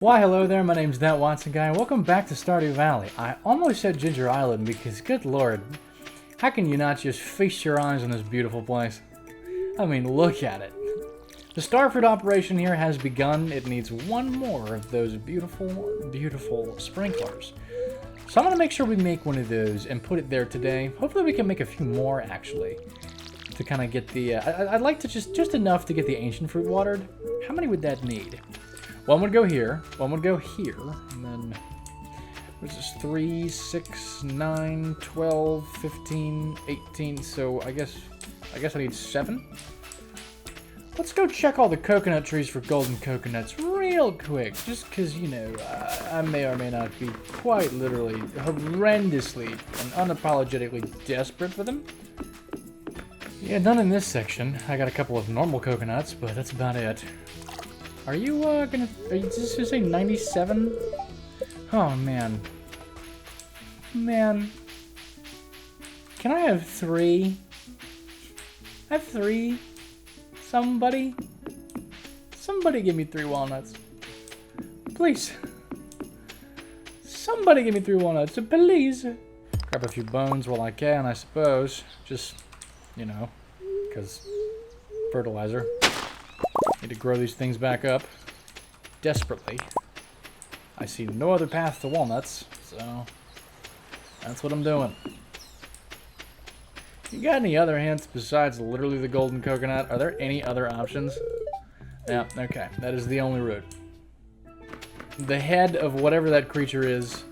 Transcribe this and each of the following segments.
Why, hello there, my name's That Watson Guy, and welcome back to Stardew Valley. I almost said Ginger Island because, good lord, how can you not just feast your eyes on this beautiful place? I mean, look at it. The starfruit operation here has begun. It needs one more of those beautiful, beautiful sprinklers. So I'm going to make sure we make one of those and put it there today. Hopefully we can make a few more, actually, to kind of get the... I'd like to just enough to get the ancient fruit watered. How many would that need? One would go here, one would go here, and then, what's this, 3, 6, 9, 12, 15, 18, so I guess I need 7? Let's go check all the coconut trees for golden coconuts real quick, just because, you know, I may or may not be quite literally, horrendously, and unapologetically desperate for them. Yeah, none in this section. I got a couple of normal coconuts, but that's about it. Are you just gonna say 97? Oh, man. Man. Can I have 3? I have 3? Somebody? Somebody give me 3 walnuts. Please. Somebody give me 3 walnuts, please. Grab a few bones while I can, I suppose. Just, you know, because fertilizer. Need to grow these things back up desperately. I see no other path to walnuts, so that's what I'm doing. You got any other hints besides literally the golden coconut? Are there any other options? Yeah, okay. That is the only route. The head of whatever that creature is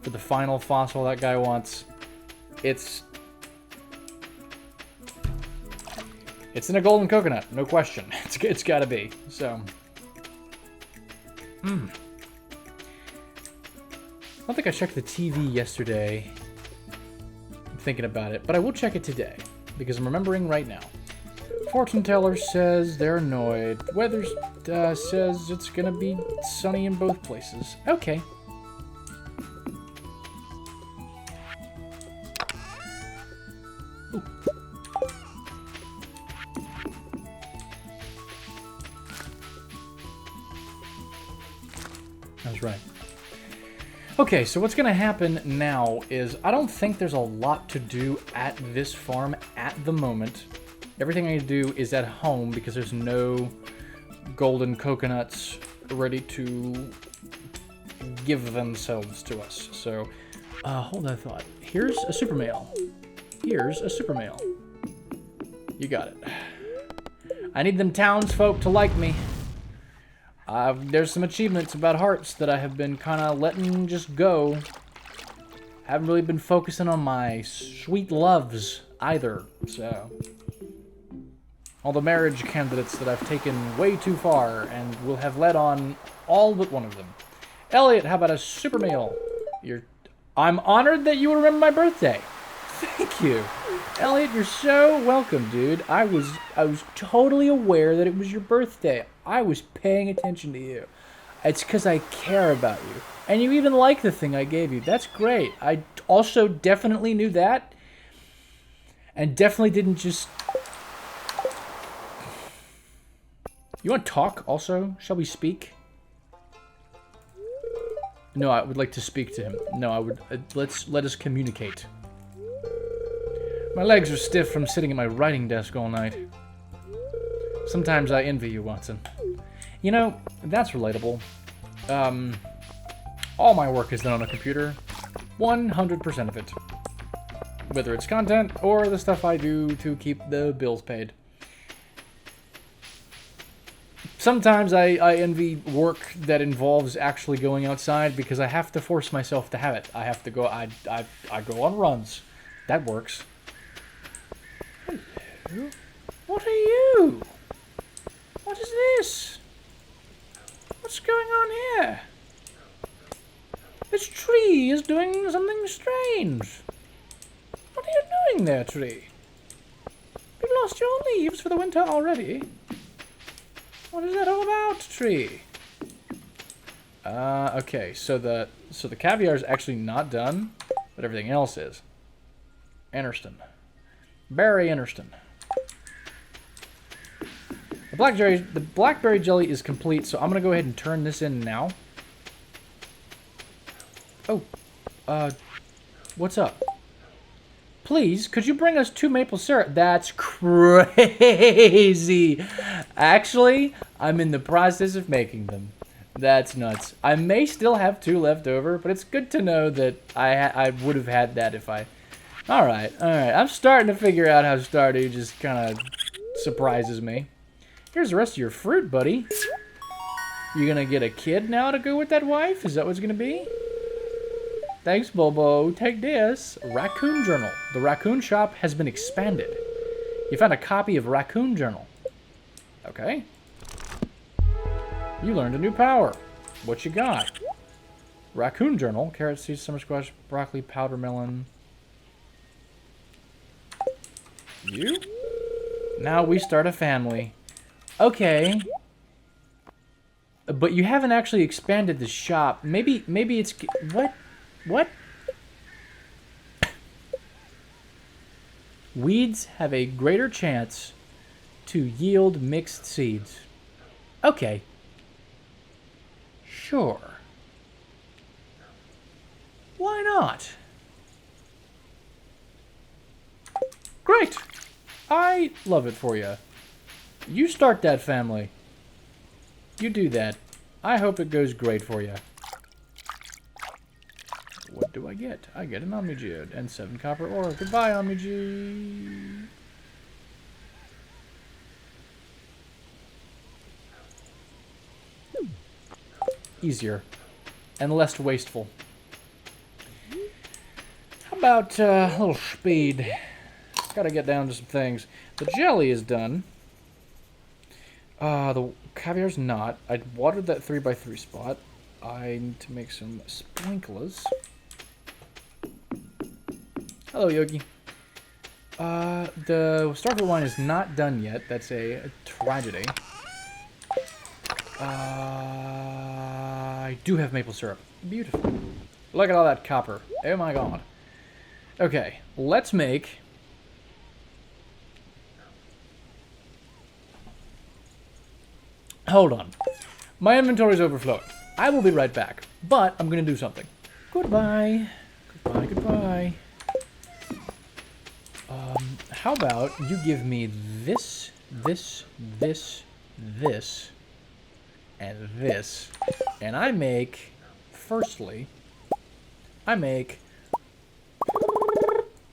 for the final fossil that guy wants, it's in a golden coconut, no question. It's gotta be. So, I don't think I checked the TV yesterday. I'm thinking about it, but I will check it today because I'm remembering right now. Fortune teller says they're annoyed. Weather says it's gonna be sunny in both places. Okay. Ooh. I was right. Okay, so what's going to happen now is I don't think there's a lot to do at this farm at the moment. Everything I need to do is at home because there's no golden coconuts ready to give themselves to us. So, hold that thought. Here's a super mail. Here's a super mail. You got it. I need them townsfolk to like me. There's some achievements about hearts that I have been kind of letting just go. Haven't really been focusing on my sweet loves either, so. All the marriage candidates that I've taken way too far and will have led on all but one of them. Elliot, how about a super meal? I'm honored that you remember my birthday. Thank you. Elliot, you're so welcome, dude. I was totally aware that it was your birthday. I was paying attention to you. It's because I care about you. And you even like the thing I gave you. That's great. I also definitely knew that. And definitely didn't just... You want to talk also? Shall we speak? No, I would like to speak to him. No, I would... let us communicate. My legs are stiff from sitting at my writing desk all night. Sometimes I envy you, Watson. You know, that's relatable. All my work is done on a computer. 100% of it. Whether it's content or the stuff I do to keep the bills paid. Sometimes I envy work that involves actually going outside because I have to force myself to have it. I have to go, I go on runs. That works. Hello? What are you? What is this? What's going on here? This tree is doing something strange. What are you doing there, tree? You lost your leaves for the winter already? What is that all about, tree? Okay, so the caviar is actually not done, but everything else is. Interesting. Very interesting. The blackberry jelly is complete, so I'm gonna go ahead and turn this in now. Oh, what's up? Please, could you bring us 2 maple syrup? That's crazy. Actually, I'm in the process of making them. That's nuts. I may still have 2 left over, but it's good to know that I would have had that if I... Alright. I'm starting to figure out how Stardew just kind of surprises me. Here's the rest of your fruit, buddy. You gonna get a kid now to go with that wife? Is that what's gonna be? Thanks, Bobo. Take this. Raccoon Journal. The Raccoon Shop has been expanded. You found a copy of Raccoon Journal. Okay. You learned a new power. What you got? Raccoon Journal. Carrot seeds, summer squash, broccoli, powder melon. You? Now we start a family. Okay. But you haven't actually expanded the shop. Maybe it's... What? What? Weeds have a greater chance to yield mixed seeds. Okay. Sure. Why not? Great. I love it for you. You start that family. You do that. I hope it goes great for you. What do I get? I get an Omnigeo and 7 copper ore. Goodbye, Omnigeo. Easier. And less wasteful. How about a little speed? Gotta get down to some things. The jelly is done. The caviar's not. I watered that 3x3 spot. I need to make some sprinklers. Hello, Yogi. The Starfield wine is not done yet. That's a tragedy. I do have maple syrup. Beautiful. Look at all that copper. Oh my god. Okay, let's make... Hold on. My inventory's overflowing. I will be right back, but I'm gonna do something. Goodbye. Goodbye, goodbye. How about you give me this, this, this, this, and this, and I make, firstly, I make,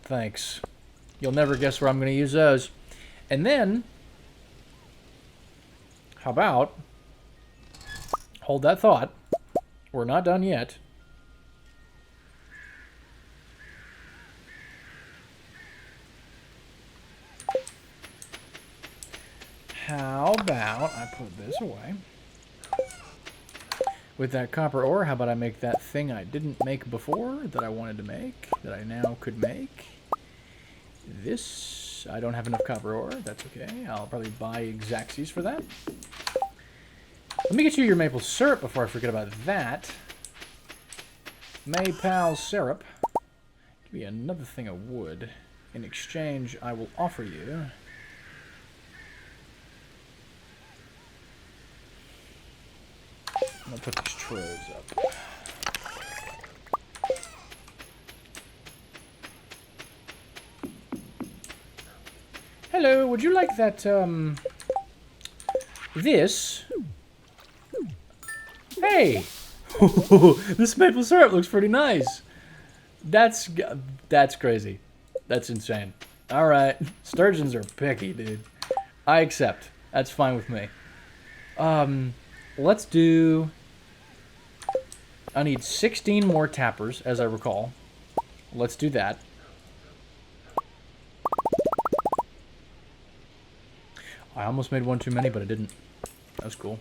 thanks. You'll never guess where I'm going to use those. And then, how about, hold that thought, we're not done yet. How about I put this away? With that copper ore, how about I make that thing I didn't make before, that I wanted to make, that I now could make? This, I don't have enough copper ore, that's okay. I'll probably buy Xaxes for that. Let me get you your maple syrup before I forget about that. Maple syrup. Give me another thing of wood. In exchange, I will offer you... I'm gonna put these trays up. Hello, would you like that, this? Hey! This maple syrup looks pretty nice. That's crazy. That's insane. Alright, sturgeons are picky, dude. I accept. That's fine with me. Let's do... I need 16 more tappers, as I recall. Let's do that. I almost made one too many, but I didn't. That was cool.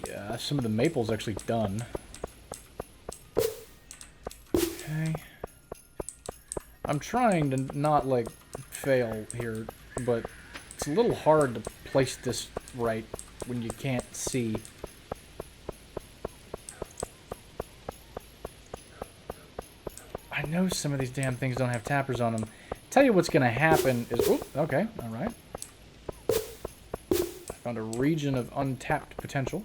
Yeah, some of the maple's actually done. Okay. I'm trying to not, like, fail here, but it's a little hard to place this right when you can't see. I know some of these damn things don't have tappers on them. Tell you what's going to happen is... Oh, okay, all right. I found a region of untapped potential.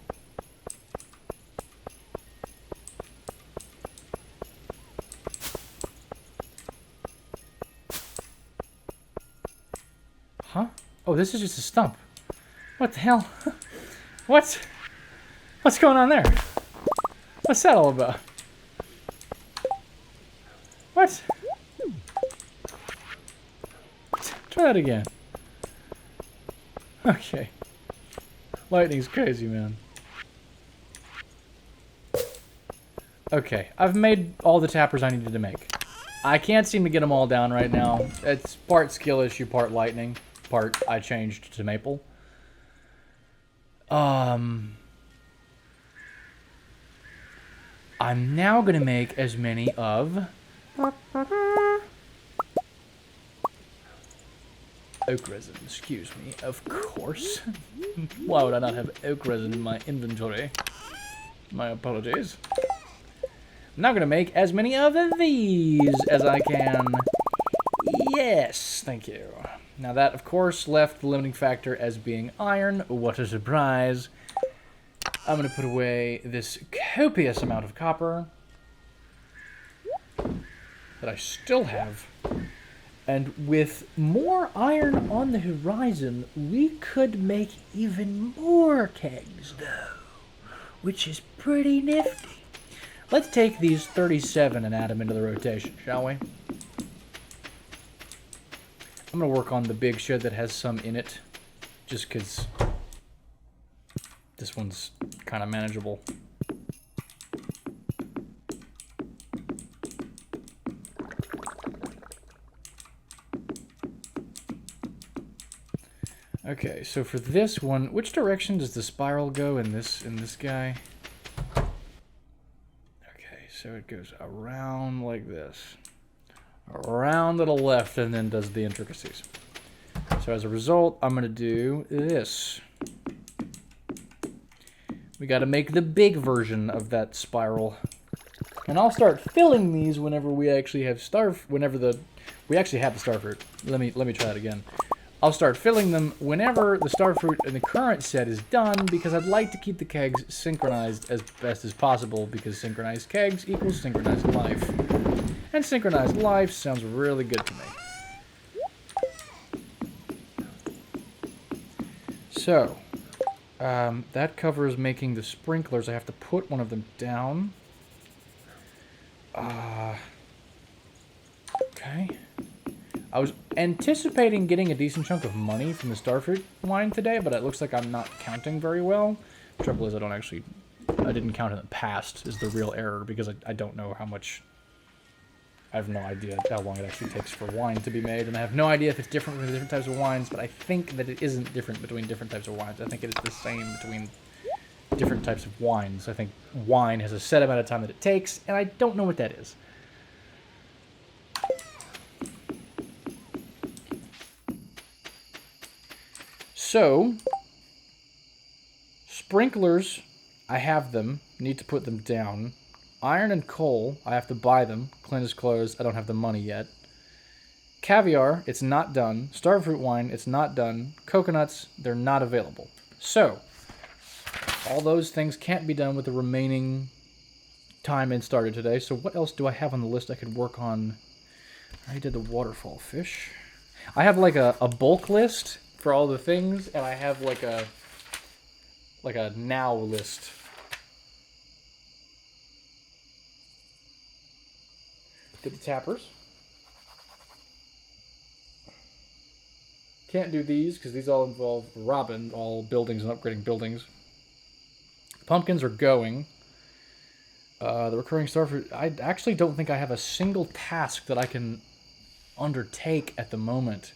Huh? Oh, this is just a stump. What the hell? What? What's going on there? What's that all about? What? Try that again. Okay. Lightning's crazy, man. Okay, I've made all the tappers I needed to make. I can't seem to get them all down right now. It's part skill issue, part lightning, part I changed to maple. I'm now gonna make as many of oak resin, excuse me, of course. Why would I not have oak resin in my inventory? My apologies. I'm now gonna make as many of these as I can. Yes, thank you. Now that, of course, left the limiting factor as being iron. What a surprise. I'm going to put away this copious amount of copper that I still have. And with more iron on the horizon, we could make even more kegs, though, which is pretty nifty. Let's take these 37 and add them into the rotation, shall we? I'm going to work on the big shed that has some in it, just because this one's kind of manageable. Okay, so for this one, which direction does the spiral go in this guy? Okay, so it goes around like this. Around to the left and then does the intricacies. So as a result, I'm going to do this. We got to make the big version of that spiral. And I'll start filling these whenever we actually have we actually have the star fruit. Let me try that again. I'll start filling them whenever the star fruit in the current set is done, because I'd like to keep the kegs synchronized as best as possible, because synchronized kegs equals synchronized life. And synchronized life sounds really good to me. So, that covers making the sprinklers. I have to put one of them down. Okay. I was anticipating getting a decent chunk of money from the starfruit wine today, but it looks like I'm not counting very well. The trouble is I didn't count in the past is the real error, because I don't know how much... I have no idea how long it actually takes for wine to be made, and I have no idea if it's different between different types of wines, but I think that it isn't different between different types of wines. I think it is the same between different types of wines. I think wine has a set amount of time that it takes, and I don't know what that is. So, sprinklers, I have them, need to put them down. Iron and coal, I have to buy them. Clint is closed, I don't have the money yet. Caviar, it's not done. Starfruit wine, it's not done. Coconuts, they're not available. So, all those things can't be done with the remaining time it started today. So what else do I have on the list I could work on? I already did the waterfall fish. I have like a bulk list for all the things, and I have like a now list. Get the tappers. Can't do these because these all involve Robin, all buildings and upgrading buildings. Pumpkins are going. The recurring starfruit. I actually don't think I have a single task that I can undertake at the moment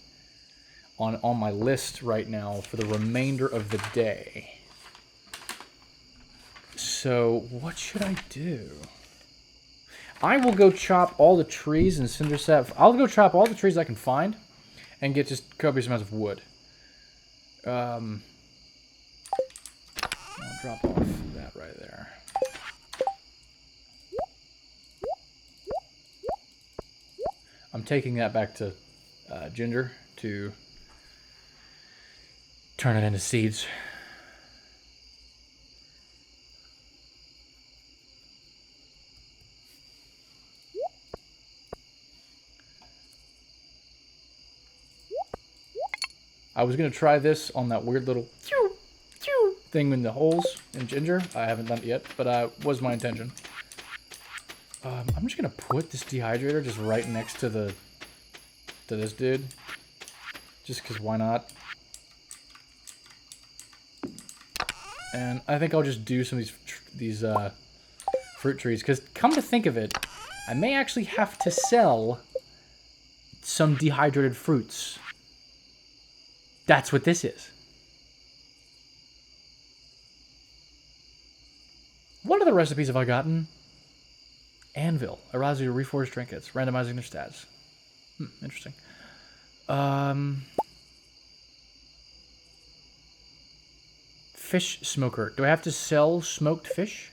on my list right now for the remainder of the day. So what should I do? I will go chop all the trees and cinder sap. I'll go chop all the trees I can find and get just copious amounts of wood. I'll drop off that right there. I'm taking that back to Ginger to turn it into seeds. I was going to try this on that weird little thing in the holes in Ginger. I haven't done it yet, but was my intention. I'm just going to put this dehydrator just right next to this dude. Just because why not? And I think I'll just do some of these fruit trees. Because come to think of it, I may actually have to sell some dehydrated fruits. That's what this is. What other recipes have I gotten? Anvil. Allows you to reforge trinkets, randomizing their stats. Interesting. Fish smoker. Do I have to sell smoked fish?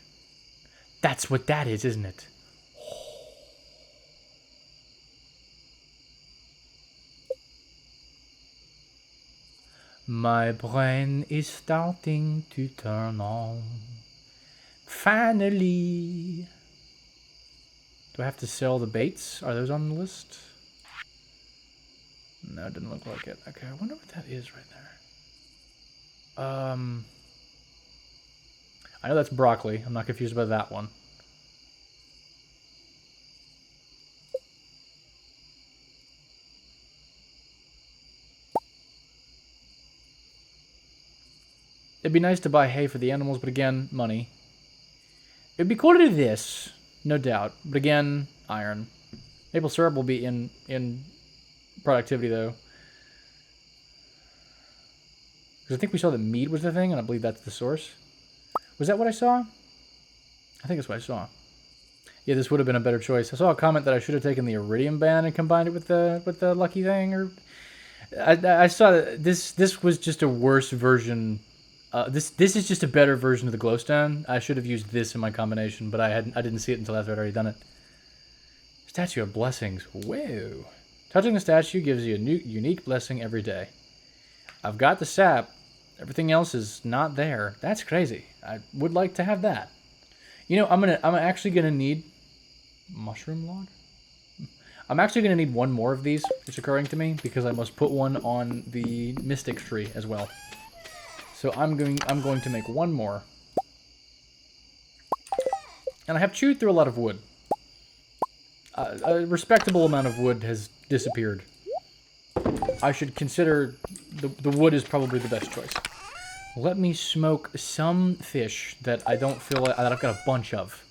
That's what that is, isn't it? My brain is starting to turn on. Finally. Do I have to sell the baits? Are those on the list? No, it didn't look like it. Okay, I wonder what that is right there. I know that's broccoli. I'm not confused about that one. It'd be nice to buy hay for the animals, but again, money. It'd be cool to do this, no doubt. But again, iron. Maple syrup will be in productivity, though. Because I think we saw that mead was the thing, and I believe that's the source. Was that what I saw? I think that's what I saw. Yeah, this would have been a better choice. I saw a comment that I should have taken the iridium band and combined it with the lucky thing. Or I saw that this was just a worse version. This is just a better version of the glowstone. I should have used this in my combination, but I didn't see it until after I'd already done it. Statue of Blessings. Whoa. Touching the statue gives you a new unique blessing every day. I've got the sap. Everything else is not there. That's crazy. I would like to have that. You know, I'm actually gonna need mushroom log. I'm actually gonna need one more of these. It's occurring to me because I must put one on the mystic tree as well. So I'm going to make one more. And I have chewed through a lot of wood. A respectable amount of wood has disappeared. I should consider the wood is probably the best choice. Let me smoke some fish that I don't feel like that I've got a bunch of.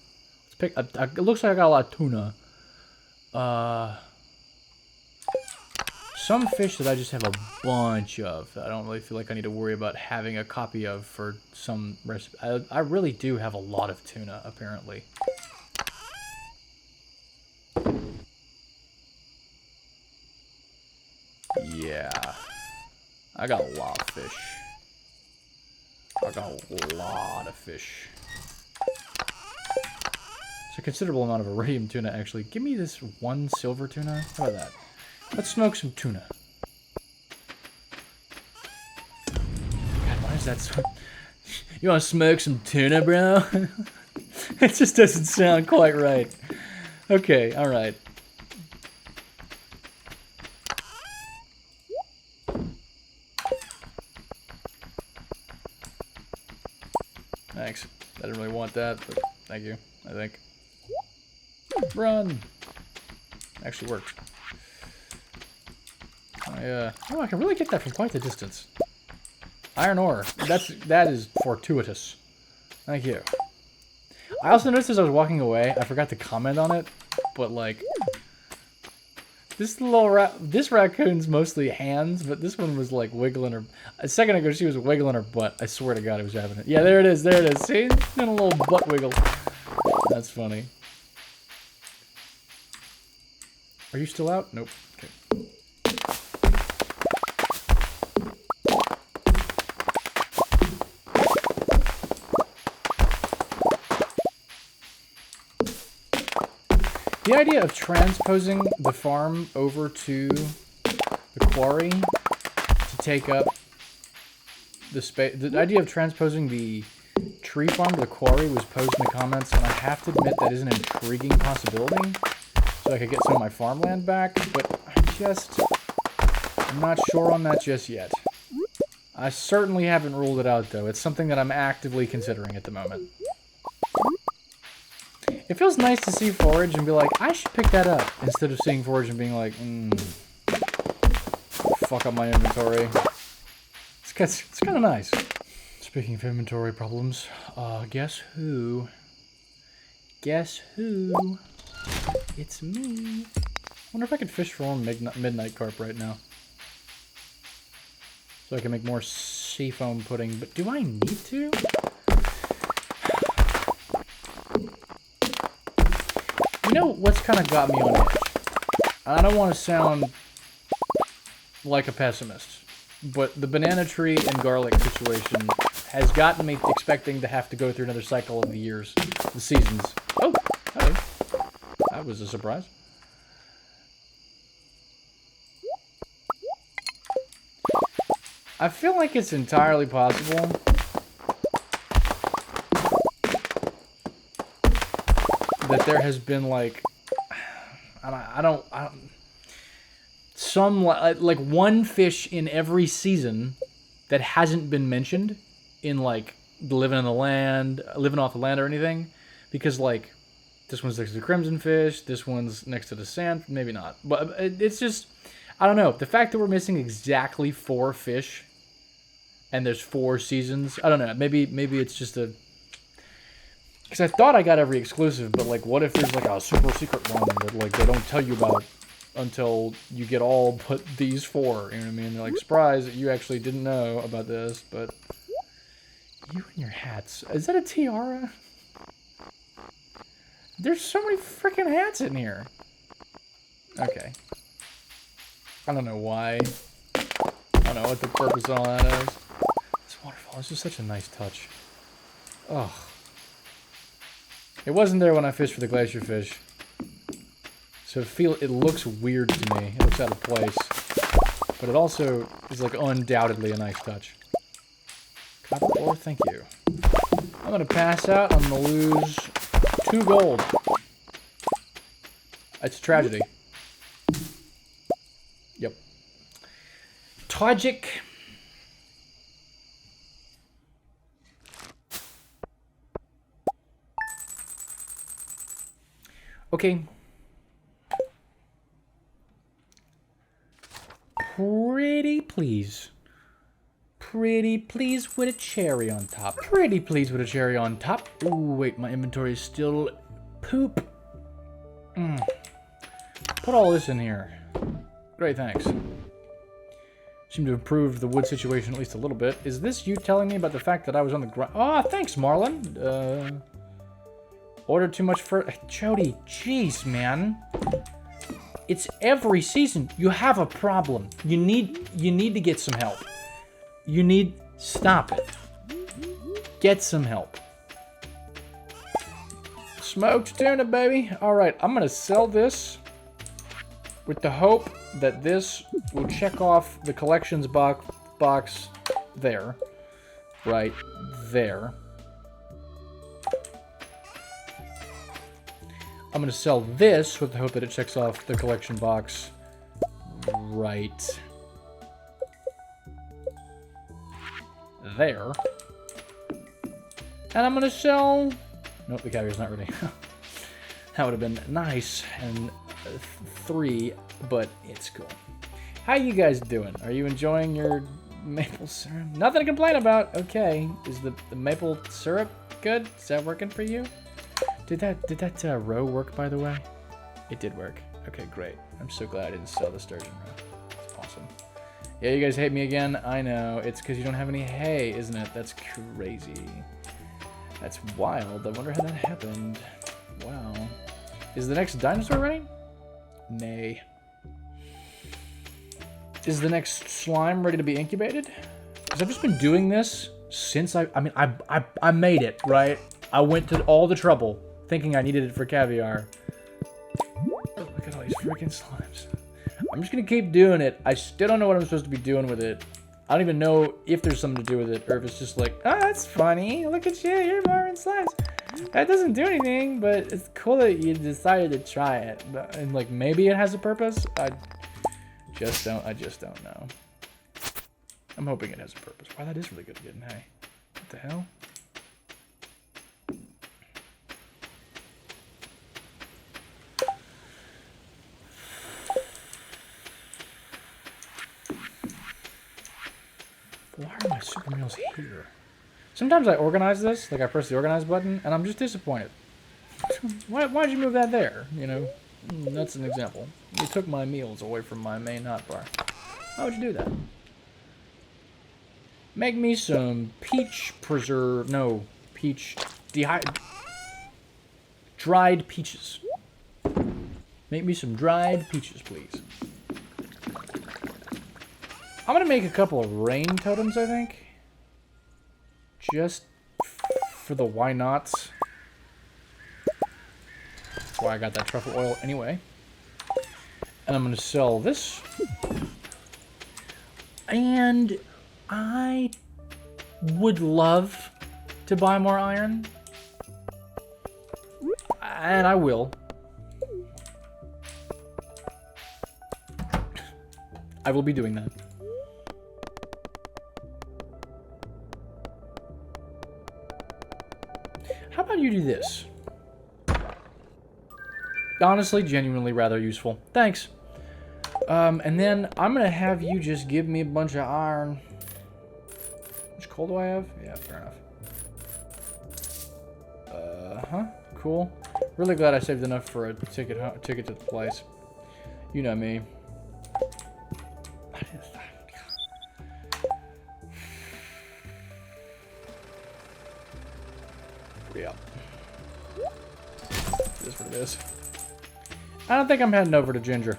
Let's pick. It looks like I got a lot of tuna. Some fish that I just have a bunch of. I don't really feel like I need to worry about having a copy of for some recipe. I really do have a lot of tuna, apparently. Yeah. I got a lot of fish. I got a lot of fish. It's a considerable amount of iridium tuna, actually. Give me this one silver tuna. How about that? Let's smoke some tuna. God, why is that so... You want to smoke some tuna, bro? It just doesn't sound quite right. Okay, alright. Thanks. I didn't really want that, but thank you, I think. Run! Actually worked. Oh, I can really get that from quite the distance. Iron ore. That is fortuitous. Thank you. I also noticed as I was walking away, I forgot to comment on it, but like, this raccoon's mostly hands, but this one was like wiggling her. A second ago, she was wiggling her butt. I swear to God, it was having it. Yeah, there it is. There it is. See, doing a little butt wiggle. That's funny. Are you still out? Nope. Okay. The idea of transposing the farm over to the quarry to take up the space... The idea of transposing the tree farm to the quarry was posed in the comments, and I have to admit that is an intriguing possibility. So I could get some of my farmland back, but I'm not sure on that just yet. I certainly haven't ruled it out, though. It's something that I'm actively considering at the moment. It feels nice to see forage and be like, I should pick that up, instead of seeing forage and being like, fuck up my inventory. It's kind of nice. Speaking of inventory problems, guess who? Guess who? It's me. Wonder if I could fish for one midnight carp right now. So I can make more seafoam pudding, but do I need to? You know what's kind of got me on edge? I don't want to sound like a pessimist, but the banana tree and garlic situation has gotten me expecting to have to go through another cycle of the seasons. Oh, hello. That was a surprise. I feel like it's entirely possible that there has been like, some like one fish in every season that hasn't been mentioned in like living off the land or anything, because like this one's next to the crimson fish, this one's next to the sand, maybe not, but it's just, I don't know, the fact that we're missing exactly 4 fish and there's 4 seasons, I don't know, maybe it's just a, because I thought I got every exclusive, but like what if there's like a super secret one that like they don't tell you about until you get all but these 4, you know what I mean? They're like, surprise, you actually didn't know about this, but you and your hats. Is that a tiara? There's so many freaking hats in here. Okay. I don't know why. I don't know what the purpose of all that is. This waterfall is just such a nice touch. Ugh. It wasn't there when I fished for the glacier fish. So it looks weird to me. It looks out of place. But it also is like undoubtedly a nice touch. Copper ore, thank you. I'm gonna pass out. I'm gonna lose 2 gold. It's a tragedy. Yep. Tragic. Okay. Pretty please. Pretty please with a cherry on top. Pretty please with a cherry on top. Ooh, wait, my inventory is still poop. Put all this in here. Great, thanks. Seem to have improved the wood situation at least a little bit. Is this you telling me about the fact that I was on the ground? Oh, thanks, Marlon. Ordered too much for Jody. Jeez, man. It's every season. You have a problem. You need to get some help. Stop it. Get some help. Smoked tuna, baby. All right, I'm gonna sell this with the hope that this will check off the collections box there. Right there. I'm going to sell this with the hope that it checks off the collection box right there. And I'm going to sell... Nope, the caviar's not ready. That would have been nice and 3, but it's cool. How you guys doing? Are you enjoying your maple syrup? Nothing to complain about. Okay. Is the maple syrup good? Is that working for you? Did that row work, by the way? It did work. Okay, great. I'm so glad I didn't sell the sturgeon row. It's awesome. Yeah, you guys hate me again. I know. It's because you don't have any hay, isn't it? That's crazy. That's wild. I wonder how that happened. Wow. Is the next dinosaur ready? Nay. Is the next slime ready to be incubated? Because I've just been doing this since I made it, right? I went to all the trouble thinking I needed it for caviar. freaking slimes. I'm just gonna keep doing it. I still don't know what I'm supposed to be doing with it. I don't even know if there's something to do with it, or if it's just like, oh, that's funny. Look at you, you're firing slimes. That doesn't do anything, but it's cool that you decided to try it. And like, maybe it has a purpose. I just don't know. I'm hoping it has a purpose. Wow, that is really good getting hay. What the hell? Why are my super meals here? Sometimes I organize this, like I press the organize button, and I'm just disappointed. Why'd you move that there? You know, that's an example. You took my meals away from my main hotbar. Why would you do that? Make me some peach preserve. No, peach dried peaches. Make me some dried peaches, please. I'm gonna make a couple of rain totems, I think. Just for the why nots. That's why I got that truffle oil anyway. And I'm gonna sell this. And I would love to buy more iron. And I will. I will be doing that. How about you do this? Honestly, genuinely rather useful. Thanks. And then I'm gonna have you just give me a bunch of iron. How much coal do I have? Yeah, fair enough. Cool. Really glad I saved enough for a ticket to the place. You know me. Yeah. It is what it is. I don't think I'm heading over to Ginger.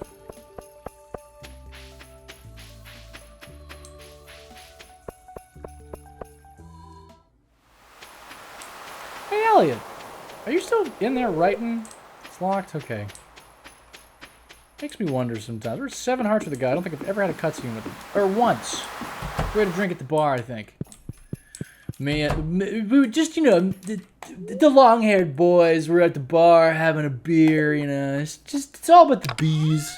Hey, Elliot. Are you still in there writing? It's locked? Okay. Makes me wonder sometimes. There's 7 hearts with a guy. I don't think I've ever had a cutscene with him. Or once. We had a drink at the bar, I think. Man, we were just, you know, the long-haired boys were at the bar having a beer, you know. It's all about the bees.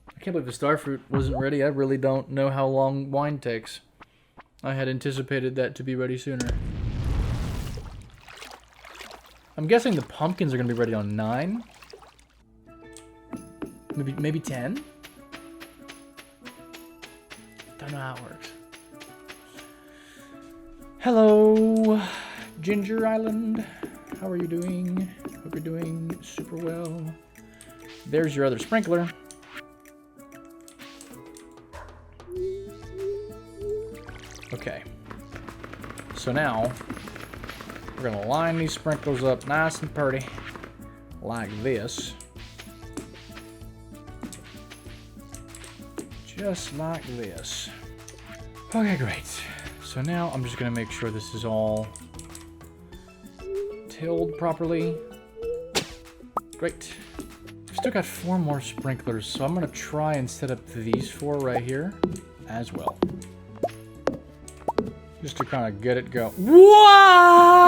I can't believe the starfruit wasn't ready. I really don't know how long wine takes. I had anticipated that to be ready sooner. I'm guessing the pumpkins are going to be ready on 9. Maybe 10? Don't know how it works. Hello, Ginger Island. How are you doing? Hope you're doing super well. There's your other sprinkler. Okay. So now, we're going to line these sprinklers up nice and pretty. Like this. Just like this. Okay, great. So now I'm just going to make sure this is all tilled properly. Great. I've still got 4 more sprinklers, so I'm going to try and set up these 4 right here as well. Just to kind of get it go. Whoa!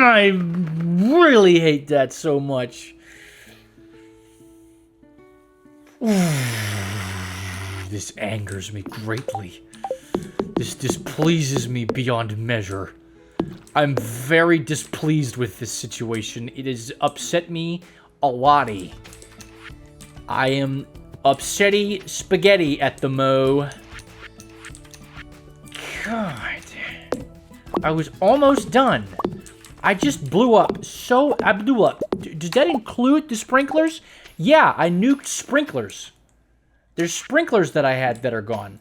I really hate that so much. This angers me greatly. This displeases me beyond measure. I'm very displeased with this situation. It has upset me a lotty. I am upsetty spaghetti at the mo. God. I was almost done. I just blew up. So, Abdullah, does that include the sprinklers? Yeah, I nuked sprinklers. There's sprinklers that I had that are gone.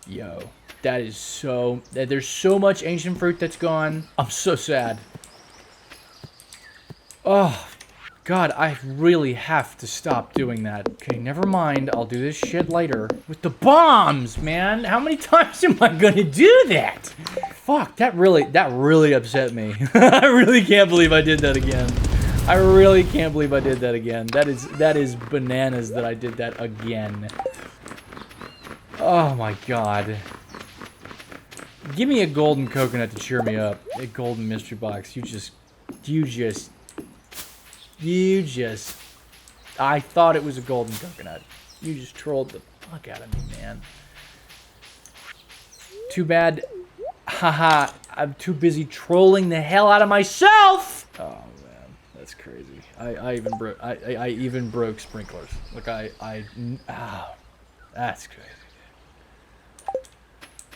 Yo. That is so... There's so much ancient fruit that's gone. I'm so sad. Oh, God, I really have to stop doing that. Okay, never mind. I'll do this shit later. With the bombs, man. How many times am I gonna do that? Fuck, that really upset me. I really can't believe I did that again. I really can't believe I did that again. That is bananas that I did that again. Oh my God. Give me a golden coconut to cheer me up. A golden mystery box. You just... I thought it was a golden coconut. You just trolled the fuck out of me, man. Too bad. Haha. I'm too busy trolling the hell out of myself. Oh man, that's crazy. I even broke sprinklers. Like that's crazy.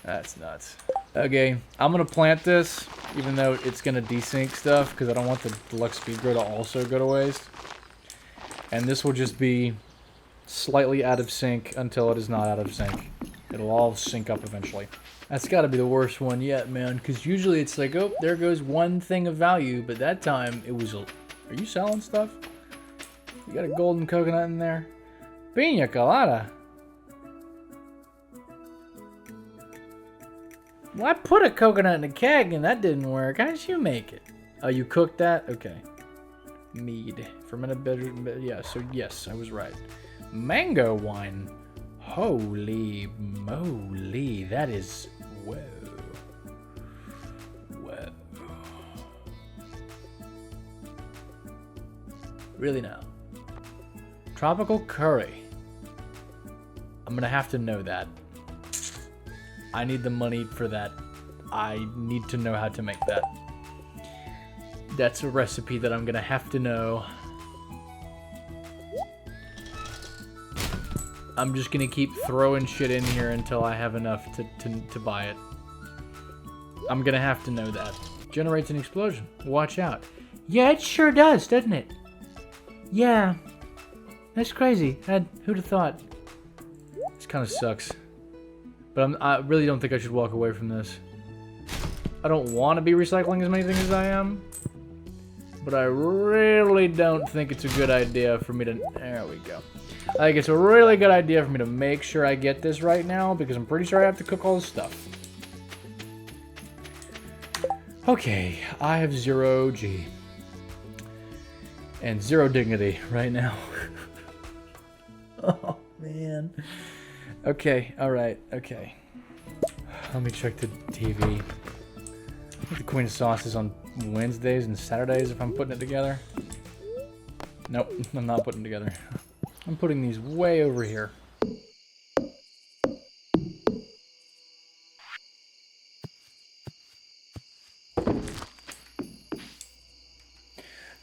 That's nuts. Okay, I'm gonna plant this, even though it's gonna desync stuff, because I don't want the deluxe speed grow to also go to waste. And this will just be slightly out of sync until it is not out of sync. It'll all sync up eventually. That's gotta be the worst one yet, man, because usually it's like, oh, there goes one thing of value, but that time it was a... Are you selling stuff? You got a golden coconut in there? Pina colada. Well, I put a coconut in a keg and that didn't work. How did you make it? Oh, you cooked that? Okay. Mead. Fermented bitter. Yeah, so yes, I was right. Mango wine. Holy moly. That is... Whoa. Whoa. Really now. Tropical curry. I'm gonna have to know that. I need the money for that. I need to know how to make that. That's a recipe that I'm gonna have to know. I'm just gonna keep throwing shit in here until I have enough to buy it. I'm gonna have to know that. Generates an explosion. Watch out. Yeah, it sure does, doesn't it? Yeah. That's crazy. Who'd have thought? This kind of sucks. But I really don't think I should walk away from this. I don't want to be recycling as many things as I am. But I really don't think it's a good idea for me to... There we go. I think it's a really good idea for me to make sure I get this right now, because I'm pretty sure I have to cook all this stuff. Okay, I have 0 G. And 0 dignity right now. Oh, man. Okay, alright, okay. Let me check the TV. I think the Queen of Sauce is on Wednesdays and Saturdays if I'm putting it together. Nope, I'm not putting it together. I'm putting these way over here.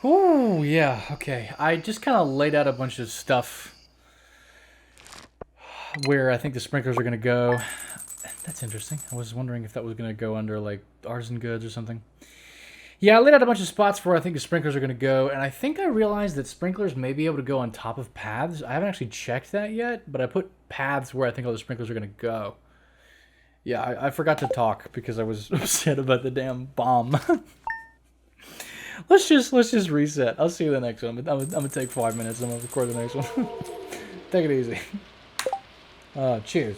Ooh, yeah, okay. I just kind of laid out a bunch of stuff where I think the sprinklers are going to go. That's interesting. I was wondering if that was going to go under, like, artisan goods or something. Yeah, I laid out a bunch of spots where I think the sprinklers are going to go, and I think I realized that sprinklers may be able to go on top of paths. I haven't actually checked that yet, but I put paths where I think all the sprinklers are going to go. Yeah, I forgot to talk because I was upset about the damn bomb. Let's just reset. I'll see you in the next one. I'm gonna take 5 minutes and I'm gonna record the next one. Take it easy. Cheers.